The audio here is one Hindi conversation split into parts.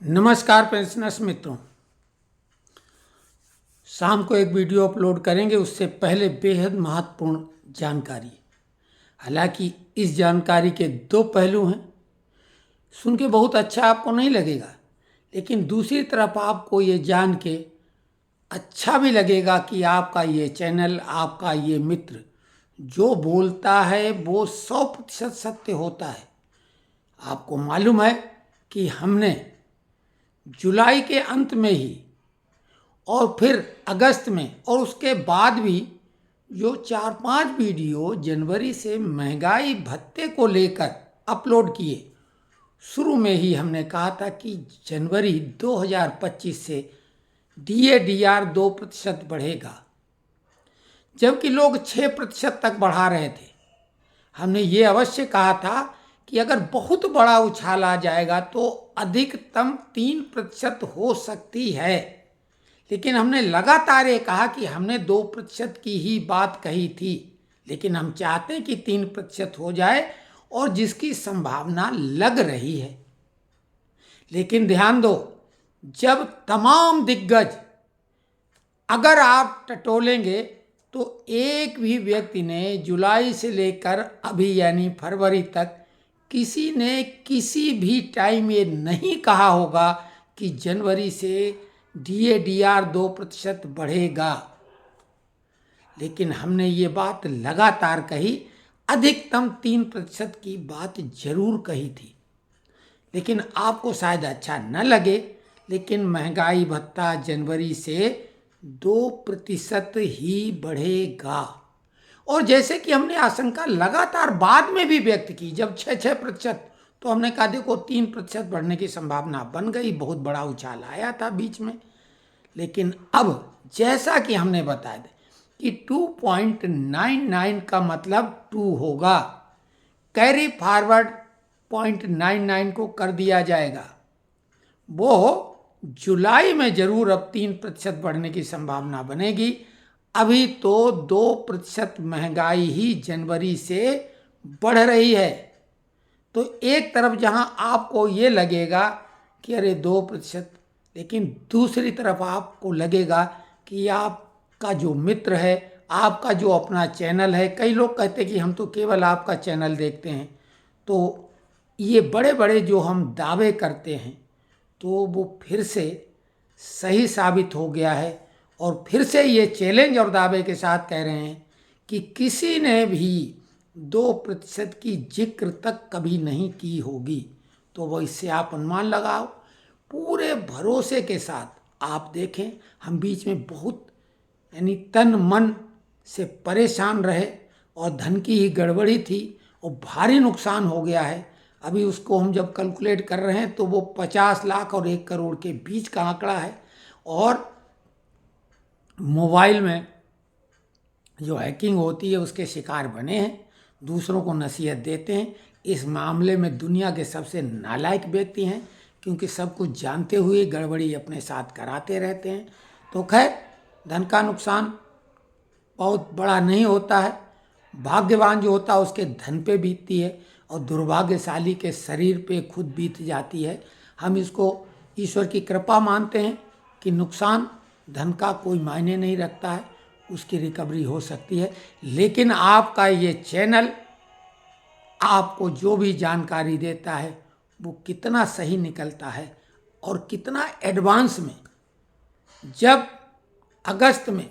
नमस्कार पेंशनर्स मित्रों, शाम को एक वीडियो अपलोड करेंगे। उससे पहले बेहद महत्वपूर्ण जानकारी। हालांकि इस जानकारी के दो पहलू हैं। सुन के बहुत अच्छा आपको नहीं लगेगा, लेकिन दूसरी तरफ आपको ये जान के अच्छा भी लगेगा कि आपका ये चैनल, आपका ये मित्र जो बोलता है वो 100% सत्य होता है। आपको मालूम है कि हमने जुलाई के अंत में ही और फिर अगस्त में और उसके बाद भी जो 4-5 वीडियो जनवरी से महंगाई भत्ते को लेकर अपलोड किए, शुरू में ही हमने कहा था कि जनवरी 2025 से DA/DR 2% बढ़ेगा, जबकि लोग 6% तक बढ़ा रहे थे। हमने ये अवश्य कहा था कि अगर बहुत बड़ा उछाल आ जाएगा तो अधिकतम 3% हो सकती है, लेकिन हमने लगातार ये कहा कि हमने 2% की ही बात कही थी, लेकिन हम चाहते हैं कि 3% हो जाए और जिसकी संभावना लग रही है। लेकिन ध्यान दो, जब तमाम दिग्गज अगर आप टटोलेंगे तो एक भी व्यक्ति ने जुलाई से लेकर अभी यानी फरवरी तक किसी ने किसी भी टाइम ये नहीं कहा होगा कि जनवरी से DA/DR 2% बढ़ेगा। लेकिन हमने ये बात लगातार कही, अधिकतम 3% की बात जरूर कही थी। लेकिन आपको शायद अच्छा न लगे, लेकिन महंगाई भत्ता जनवरी से 2% ही बढ़ेगा। और जैसे कि हमने आशंका लगातार बाद में भी व्यक्त की, जब 6% तो हमने कहा देखो 3% बढ़ने की संभावना बन गई। बहुत बड़ा उछाल आया था बीच में, लेकिन अब जैसा कि हमने बताया कि 2.99 का मतलब 2 होगा, कैरी फॉरवर्ड 0.99 को कर दिया जाएगा। वो जुलाई में जरूर अब 3% बढ़ने की संभावना बनेगी। अभी तो 2% महंगाई ही जनवरी से बढ़ रही है। तो एक तरफ जहां आपको ये लगेगा कि अरे 2%, लेकिन दूसरी तरफ आपको लगेगा कि आपका जो मित्र है, आपका जो अपना चैनल है, कई लोग कहते हैं कि हम तो केवल आपका चैनल देखते हैं। तो ये बड़े बड़े जो हम दावे करते हैं तो वो फिर से सही साबित हो गया है। और फिर से ये चैलेंज और दावे के साथ कह रहे हैं कि किसी ने भी 2% की जिक्र तक कभी नहीं की होगी। तो वो इससे आप अनुमान लगाओ। पूरे भरोसे के साथ आप देखें, हम बीच में बहुत यानी तन मन से परेशान रहे और धन की ही गड़बड़ी थी और भारी नुकसान हो गया है। अभी उसको हम जब कैलकुलेट कर रहे हैं तो वो 50 लाख और 1 करोड़ के बीच का आंकड़ा है। और मोबाइल में जो हैकिंग होती है उसके शिकार बने हैं, दूसरों को नसीहत देते हैं। इस मामले में दुनिया के सबसे नालायक व्यक्ति हैं, क्योंकि सब कुछ जानते हुए गड़बड़ी अपने साथ कराते रहते हैं। तो खैर, धन का नुकसान बहुत बड़ा नहीं होता है। भाग्यवान जो होता है उसके धन पे बीतती है और दुर्भाग्यशाली के शरीर पे खुद बीत जाती है। हम इसको ईश्वर की कृपा मानते हैं कि नुकसान धन का कोई मायने नहीं रखता है, उसकी रिकवरी हो सकती है। लेकिन आपका ये चैनल आपको जो भी जानकारी देता है वो कितना सही निकलता है और कितना एडवांस में। जब अगस्त में,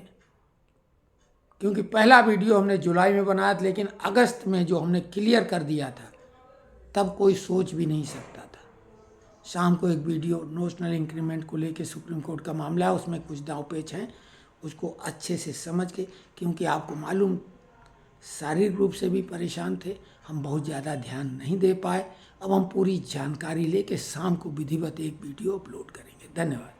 क्योंकि पहला वीडियो हमने जुलाई में बनाया था, लेकिन अगस्त में जो हमने क्लियर कर दिया था तब कोई सोच भी नहीं सकता था। शाम को एक वीडियो नोशनल इंक्रीमेंट को लेके सुप्रीम कोर्ट का मामला है, उसमें कुछ दांव पेच हैं, उसको अच्छे से समझ के, क्योंकि आपको मालूम शारीरिक रूप से भी परेशान थे, हम बहुत ज़्यादा ध्यान नहीं दे पाए। अब हम पूरी जानकारी लेके शाम को विधिवत एक वीडियो अपलोड करेंगे। धन्यवाद।